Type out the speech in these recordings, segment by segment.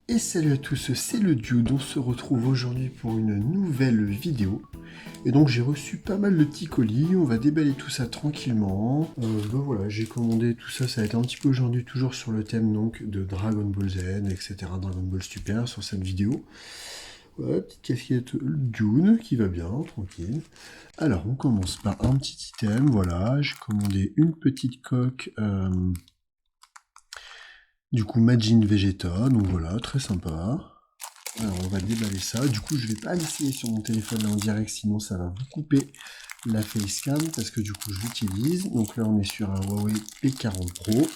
Et salut à tous, c'est le Dude, on se retrouve aujourd'hui pour une nouvelle vidéo. Et donc j'ai reçu pas mal de petits colis, on va déballer tout ça tranquillement. Voilà, j'ai commandé tout ça, ça a été un petit peu aujourd'hui toujours sur le thème donc de Dragon Ball Z, etc. Dragon Ball Super sur cette vidéo. Voilà, petite casquette Dune qui va bien, tranquille. Alors on commence par un petit item, voilà, j'ai commandé une petite coque... Du coup, Majin Vegeta, donc voilà, très sympa. Alors, on va déballer ça. Du coup, je vais pas l'essayer sur mon téléphone là en direct, sinon ça va vous couper la facecam, parce que du coup, je l'utilise. Donc là, on est sur un Huawei P40 Pro,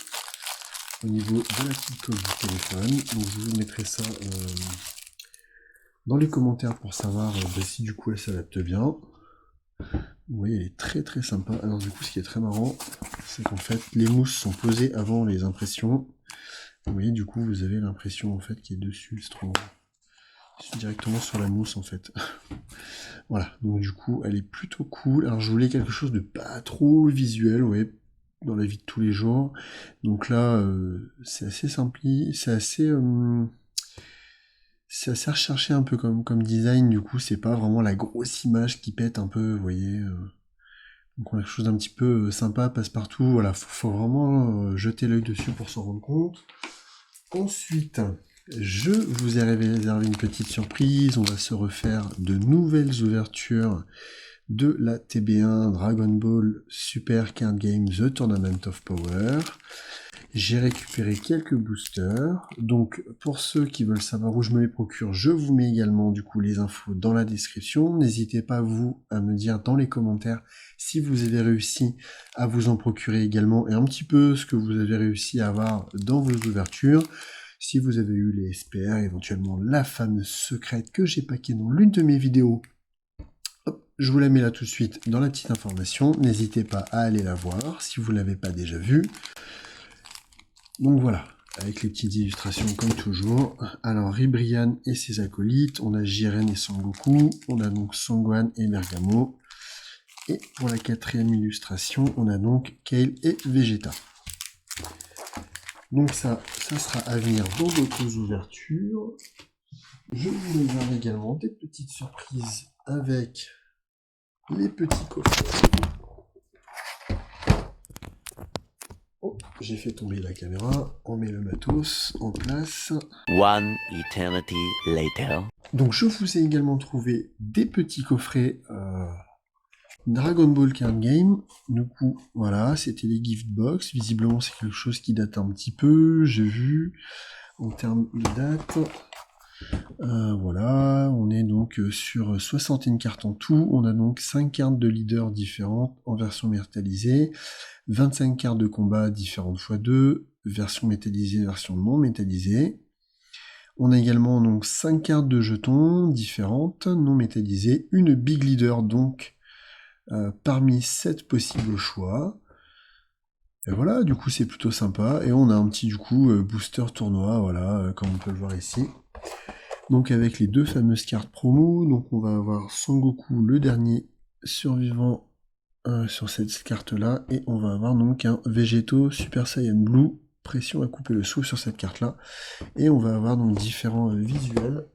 au niveau de la petite coque du téléphone. Donc, je vous mettrai ça dans les commentaires pour savoir si du coup, elle s'adapte bien. Vous voyez, elle est très très sympa. Alors du coup, ce qui est très marrant, c'est qu'en fait, les mousses sont posées avant les impressions. Vous voyez, du coup, vous avez l'impression en fait qui est dessus, c'est trop... C'est directement sur la mousse en fait. Voilà, donc du coup, elle est plutôt cool. Alors je voulais quelque chose de pas trop visuel, ouais, dans la vie de tous les jours. Donc là, c'est assez simple, c'est assez recherché un peu comme design. Du coup, c'est pas vraiment la grosse image qui pète un peu, vous voyez. Donc on a quelque chose d'un petit peu sympa, passe-partout. Voilà, faut vraiment jeter l'œil dessus pour s'en rendre compte. Ensuite, je vous ai réservé une petite surprise. On va se refaire de nouvelles ouvertures de la TB1 Dragon Ball Super Card Game The Tournament of Power. J'ai récupéré quelques boosters. Donc, pour ceux qui veulent savoir où je me les procure, je vous mets également du coup les infos dans la description. N'hésitez pas vous à me dire dans les commentaires si vous avez réussi à vous en procurer également et un petit peu ce que vous avez réussi à avoir dans vos ouvertures. Si vous avez eu les SPR, éventuellement la fameuse secrète que j'ai packée dans l'une de mes vidéos. Hop, je vous la mets là tout de suite dans la petite information. N'hésitez pas à aller la voir si vous ne l'avez pas déjà vue. Donc voilà, avec les petites illustrations comme toujours. Alors Ribrianne et ses acolytes, on a Jiren et Sangoku, on a donc Sangwan et Bergamo. Et pour la quatrième illustration, on a donc Kale et Vegeta. Donc ça sera à venir dans d'autres ouvertures. Je vous réserve également des petites surprises avec les petits coffrets. Oh, j'ai fait tomber la caméra, on met le matos en place. One eternity later. Donc je vous ai également trouvé des petits coffrets Dragon Ball Card Game. Du coup, voilà, c'était les gift box. Visiblement, c'est quelque chose qui date un petit peu, j'ai vu, en termes de date. Voilà, on est donc sur 61 cartes en tout. On a donc 5 cartes de leader différentes en version métallisée, 25 cartes de combat différentes x2, version métallisée, version non métallisée. On a également donc 5 cartes de jetons différentes, non métallisées, une big leader donc parmi 7 possibles choix. Et voilà, du coup c'est plutôt sympa. Et on a un petit du coup booster tournoi, voilà, comme on peut le voir ici. Donc avec les deux fameuses cartes promo, donc on va avoir Sangoku, le dernier survivant sur cette carte-là, et on va avoir donc un Végéto Super Saiyan Blue, pression à couper le souffle sur cette carte-là, et on va avoir donc différents visuels.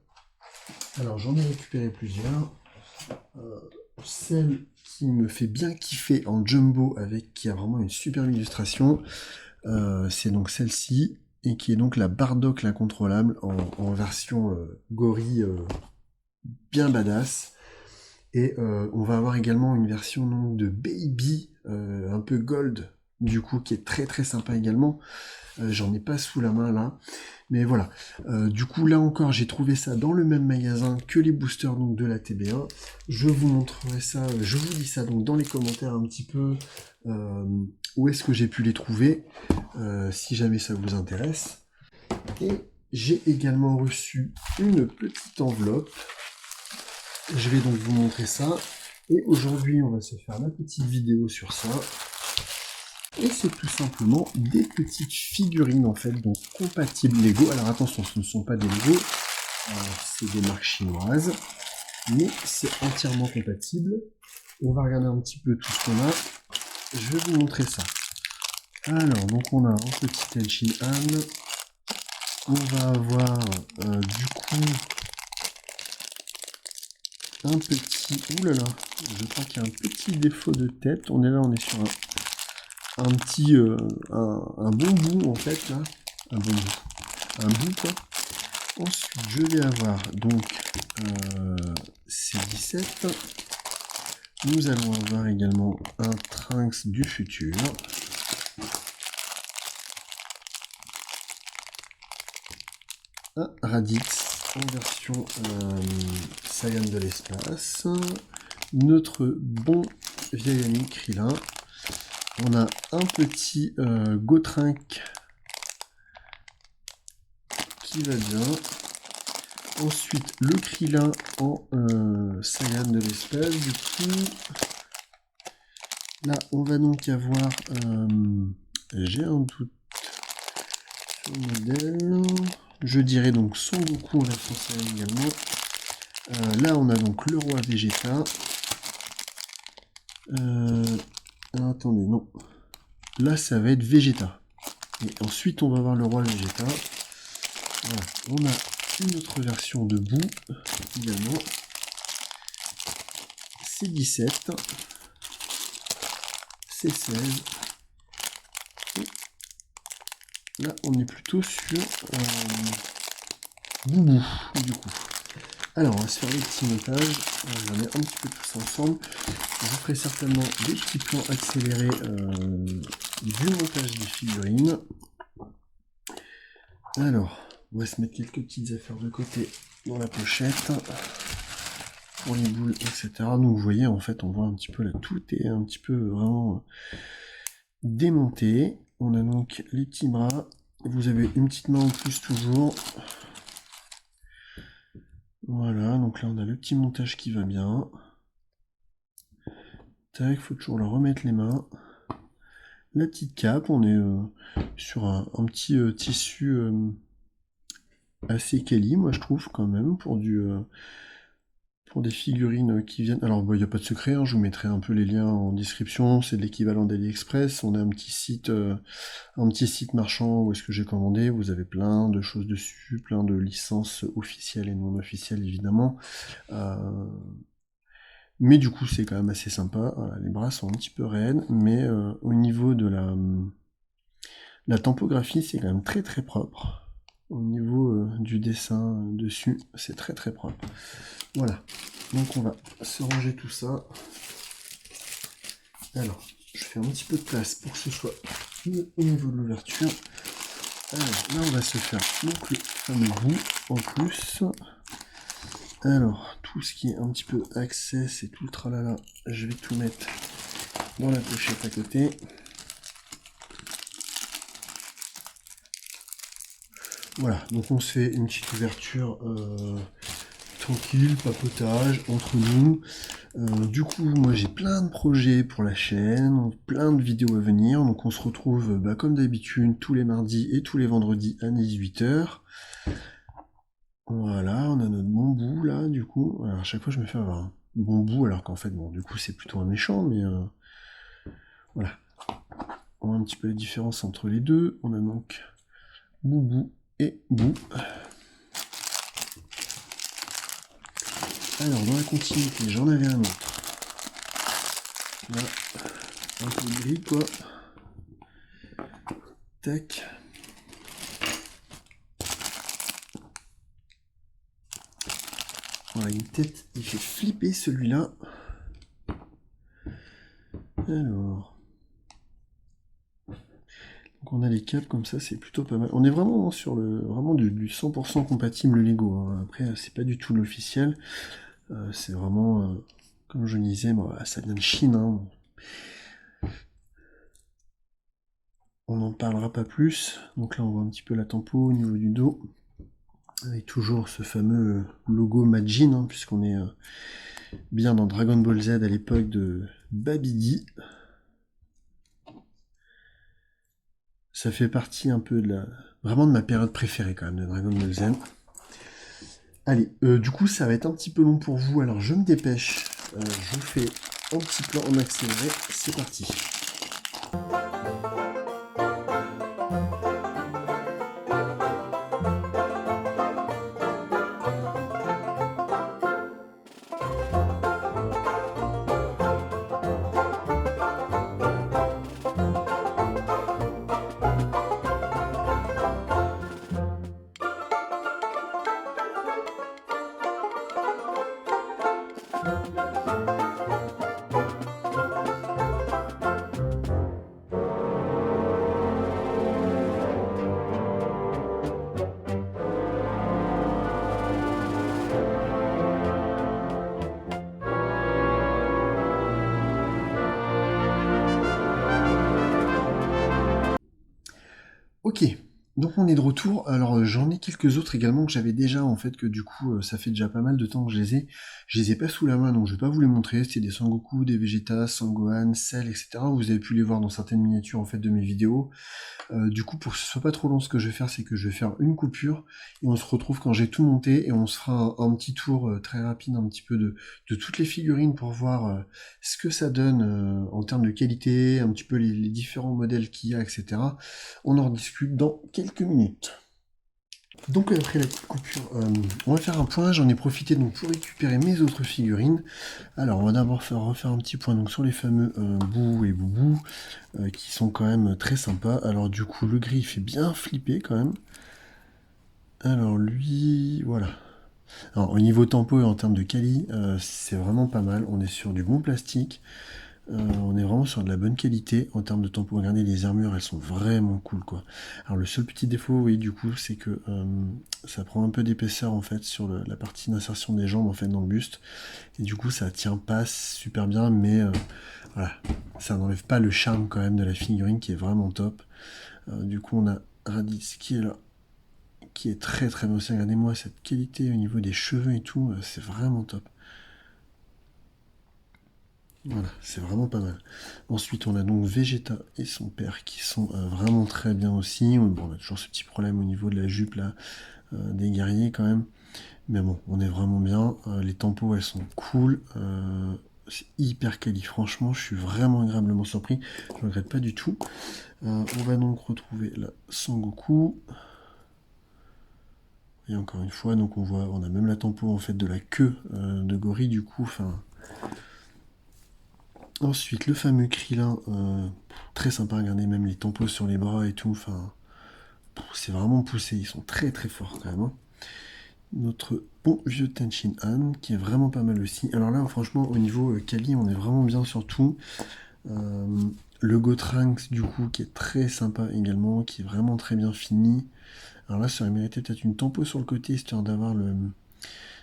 Alors j'en ai récupéré plusieurs. Celle qui me fait bien kiffer en jumbo, avec qui a vraiment une superbe illustration, c'est donc celle-ci, et qui est donc la Bardock l'incontrôlable en version gorille bien badass. Et on va avoir également une version donc, de Baby, un peu gold, du coup, qui est très très sympa également. J'en ai pas sous la main là. Mais voilà. Du coup, là encore, j'ai trouvé ça dans le même magasin que les boosters donc, de la TB1. Je vous montrerai ça, je vous dis ça donc dans les commentaires un petit peu où est-ce que j'ai pu les trouver, si jamais ça vous intéresse. Et j'ai également reçu une petite enveloppe. Je vais donc vous montrer ça. Et aujourd'hui, on va se faire la petite vidéo sur ça. Et c'est tout simplement des petites figurines en fait, donc compatibles Lego. Alors attention, ce ne sont pas des Lego, c'est des marques chinoises, mais c'est entièrement compatible. On va regarder un petit peu tout ce qu'on a. Je vais vous montrer ça. Alors, donc on a un petit Tenshin Han, On va avoir du coup un petit... Ouh là là, je crois qu'il y a un petit défaut de tête. On est sur un petit... un bon bout en fait là. Un bon bout. Un bout quoi. Ensuite je vais avoir donc C17. Nous allons avoir également un Trunks du futur. Un Raditz en version Saiyan de l'espace. Notre bon vieil ami Krillin. On a un petit Gotrink qui va bien. Ensuite, le Krillin en Saiyan de l'espace. Du coup, là, on va donc avoir... j'ai un doute sur le modèle. Je dirais donc Son Goku en version Saiyan également. Là, on a donc le roi Vegeta. Attendez, non. Là, ça va être Vegeta. Et ensuite, on va avoir le roi Vegeta. Voilà. On a une autre version de Boo, également. C17. C16. Et là, on est plutôt sur Boubou, du coup. Alors, on va se faire des petits montages. On va mettre un petit peu tout ça ensemble. Je vous ferai certainement des petits plans accélérés du montage des figurines. Alors, on va se mettre quelques petites affaires de côté dans la pochette. Pour les boules, etc. Donc, vous voyez, en fait, on voit un petit peu là, tout est un petit peu vraiment démonté. On a donc les petits bras. Vous avez une petite main en plus toujours. Voilà, donc là on a le petit montage qui va bien. Tac, faut toujours leur remettre les mains. La petite cape, on est sur un petit tissu assez quali, moi je trouve quand même, pour des figurines qui viennent. Alors il n'y a pas de secret, hein, je vous mettrai un peu les liens en description, c'est de l'équivalent d'AliExpress. On a un petit site marchand où est-ce que j'ai commandé, vous avez plein de choses dessus, plein de licences officielles et non officielles évidemment. Mais du coup, c'est quand même assez sympa. Voilà, les bras sont un petit peu raides, mais au niveau de la typographie, c'est quand même très très propre. Au niveau du dessin dessus, c'est très très propre. Voilà. Donc on va se ranger tout ça. Alors, je fais un petit peu de place pour que ce soit au niveau de l'ouverture. Alors, là, on va se faire donc le fameux bout en plus. Alors, tout ce qui est un petit peu access et tout le tralala, je vais tout mettre dans la pochette à côté. Voilà, donc on se fait une petite ouverture tranquille, papotage, entre nous. Du coup, moi j'ai plein de projets pour la chaîne, plein de vidéos à venir, donc on se retrouve comme d'habitude tous les mardis et tous les vendredis à 18h. Voilà, on a notre bon bout là, du coup. Alors à chaque fois je me fais avoir un bon bout, alors qu'en fait, bon, du coup c'est plutôt un méchant, mais voilà. On voit un petit peu les différences entre les deux. On a donc Boubou et Bou. Alors dans la continuité, j'en avais un autre. Là, un peu gris quoi. Tac. Voilà, une tête, il fait flipper celui-là. Alors. Donc on a les câbles comme ça, c'est plutôt pas mal. On est vraiment sur vraiment du 100% compatible Lego. Hein. Après, c'est pas du tout l'officiel. C'est vraiment, comme je disais, ça vient de Chine. Hein. On n'en parlera pas plus. Donc là, on voit un petit peu la tempo au niveau du dos. Avec toujours ce fameux logo Majin, hein, puisqu'on est bien dans Dragon Ball Z à l'époque de Babidi. Ça fait partie un peu vraiment de ma période préférée quand même de Dragon Ball Z. Allez, du coup ça va être un petit peu long pour vous, alors je me dépêche. Je vous fais un petit plan en accéléré, c'est parti. Ok, donc on est de retour. Alors j'en ai quelques autres également que j'avais déjà en fait, que du coup ça fait déjà pas mal de temps que je les ai. Je les ai pas sous la main donc je vais pas vous les montrer. C'est des Sangoku, des Vegeta, Sangohan, Cell, etc. Vous avez pu les voir dans certaines miniatures en fait de mes vidéos. Du coup, pour que ce soit pas trop long, ce que je vais faire, c'est que je vais faire une coupure et on se retrouve quand j'ai tout monté et on se fera un petit tour très rapide un petit peu de toutes les figurines pour voir ce que ça donne en termes de qualité, un petit peu les différents modèles qu'il y a, etc. On en rediscute dans quelques minutes. Donc après la petite coupure, on va faire un point. J'en ai profité donc pour récupérer mes autres figurines. Alors on va d'abord refaire un petit point donc sur les fameux Bou et Boubou qui sont quand même très sympas. Alors du coup le gris il fait bien flipper quand même. Alors lui, voilà. Alors au niveau tempo et en termes de quali, c'est vraiment pas mal. On est sur du bon plastique. On est vraiment sur de la bonne qualité en termes de tempo. Regardez, les armures, elles sont vraiment cool, quoi. Alors le seul petit défaut, oui, du coup, c'est que ça prend un peu d'épaisseur en fait sur la partie d'insertion des jambes en fait dans le buste, et du coup, ça tient pas super bien, mais voilà, ça n'enlève pas le charme quand même de la figurine qui est vraiment top. Du coup, on a Raditz qui est là, qui est très très bien aussi. Regardez-moi cette qualité au niveau des cheveux et tout, c'est vraiment top. Voilà, c'est vraiment pas mal. Ensuite, on a donc Vegeta et son père qui sont vraiment très bien aussi. Bon, on a toujours ce petit problème au niveau de la jupe là, des guerriers quand même. Mais bon, on est vraiment bien. Les tempos, elles sont cool. C'est hyper quali. Franchement, je suis vraiment agréablement surpris. Je ne regrette pas du tout. On va donc retrouver la Sangoku. Et encore une fois, donc on a même la tempo en fait de la queue de gorille du coup. Enfin. Ensuite, le fameux Krillin, très sympa, regardez même les tempos sur les bras et tout, enfin, c'est vraiment poussé, ils sont très très forts quand même. Hein. Notre bon vieux Tenchin Han, qui est vraiment pas mal aussi. Alors là, franchement, au niveau Kali, on est vraiment bien sur tout. Le Gotrunks, du coup, qui est très sympa également, qui est vraiment très bien fini. Alors là, ça aurait mérité peut-être une tempo sur le côté, histoire d'avoir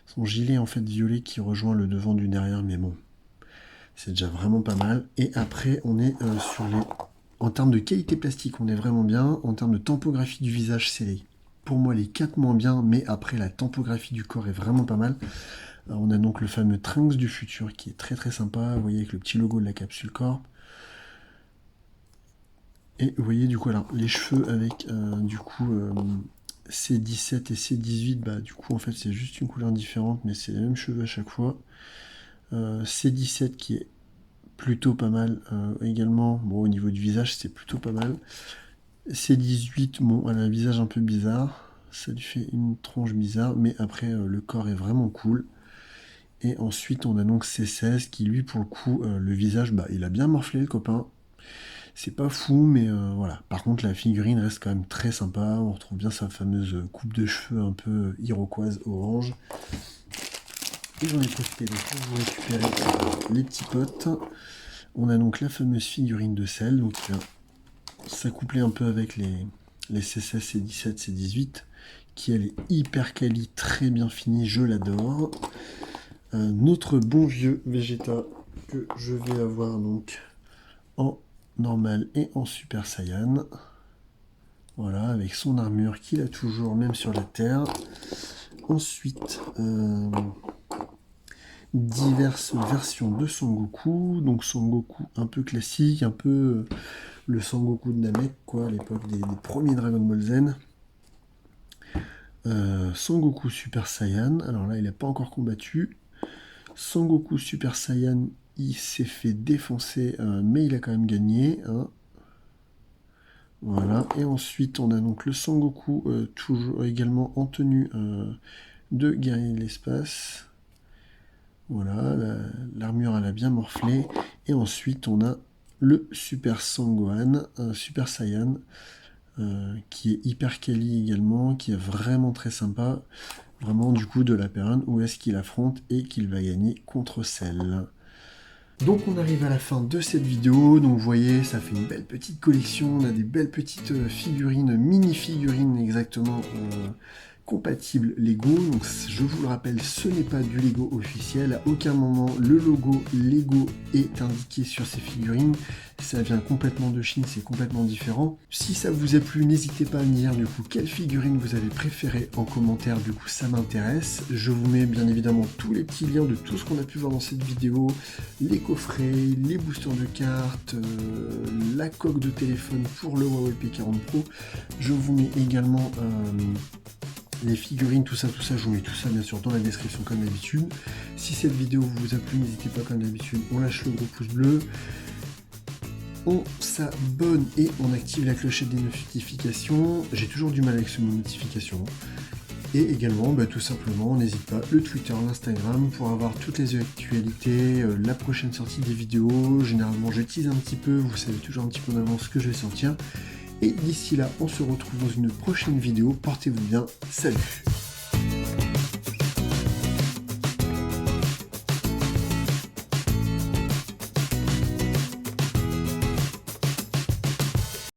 son gilet en fait violet qui rejoint le devant du derrière, mais bon, c'est déjà vraiment pas mal. Et après, on est sur les... En termes de qualité plastique, on est vraiment bien. En termes de tempographie du visage, c'est pour moi les 4 moins bien. Mais après, la tempographie du corps est vraiment pas mal. On a donc le fameux Trunks du futur qui est très très sympa. Vous voyez avec le petit logo de la capsule corp. Et vous voyez du coup, alors, les cheveux avec du coup C17 et C18, bah du coup en fait c'est juste une couleur différente, mais c'est les mêmes cheveux à chaque fois. C17 qui est plutôt pas mal également. Bon, au niveau du visage, c'est plutôt pas mal. C18, bon, elle a un visage un peu bizarre. Ça lui fait une tronche bizarre, mais après, le corps est vraiment cool. Et ensuite, on a donc C16 qui, lui, pour le coup, le visage, bah, il a bien morflé, le copain. C'est pas fou, mais voilà. Par contre, la figurine reste quand même très sympa. On retrouve bien sa fameuse coupe de cheveux un peu iroquoise orange. Et j'en ai profité donc pour vous récupérer les petits potes. On a donc la fameuse figurine de Cell, donc qui va s'accoupler un peu avec les C16, C17, C18, qui elle est hyper quali, très bien finie, je l'adore. Notre bon vieux Vegeta que je vais avoir donc en normal et en Super Saiyan. Voilà, avec son armure qu'il a toujours, même sur la Terre. Ensuite, diverses versions de Son Goku. Donc Son Goku un peu classique, un peu le Son Goku de Namek, quoi, à l'époque des premiers Dragon Ball Z. Son Goku Super Saiyan, alors là il n'a pas encore combattu. Son Goku Super Saiyan, il s'est fait défoncer, mais il a quand même gagné. Hein. Voilà, et ensuite on a donc le Son Goku, toujours également en tenue de guerrier de l'espace. Voilà, l'armure elle a bien morflé. Et ensuite on a le Super Sangohan, Super Saiyan, qui est hyper quali également, qui est vraiment très sympa. Vraiment du coup de la période où est-ce qu'il affronte et qu'il va gagner contre Cell. Donc on arrive à la fin de cette vidéo, donc vous voyez ça fait une belle petite collection, on a des belles petites figurines, mini-figurines exactement, compatible Lego. Donc je vous le rappelle, ce n'est pas du Lego officiel. À aucun moment le logo Lego est indiqué sur ces figurines. Ça vient complètement de Chine, c'est complètement différent. Si ça vous a plu, n'hésitez pas à me dire du coup quelle figurine vous avez préférée en commentaire, du coup ça m'intéresse. Je vous mets bien évidemment tous les petits liens de tout ce qu'on a pu voir dans cette vidéo, les coffrets, les boosters de cartes, la coque de téléphone pour le Huawei P40 Pro. Je vous mets également les figurines, tout ça, je vous mets tout ça bien sûr dans la description comme d'habitude. Si cette vidéo vous a plu, n'hésitez pas comme d'habitude, on lâche le gros pouce bleu. On s'abonne et on active la clochette des notifications. J'ai toujours du mal avec ce mot notification. Et également, tout simplement, n'hésite pas, le Twitter, l'Instagram, pour avoir toutes les actualités, la prochaine sortie des vidéos. Généralement, je tease un petit peu, vous savez toujours un petit peu en avance ce que je vais sortir. Et d'ici là, on se retrouve dans une prochaine vidéo. Portez-vous bien, salut!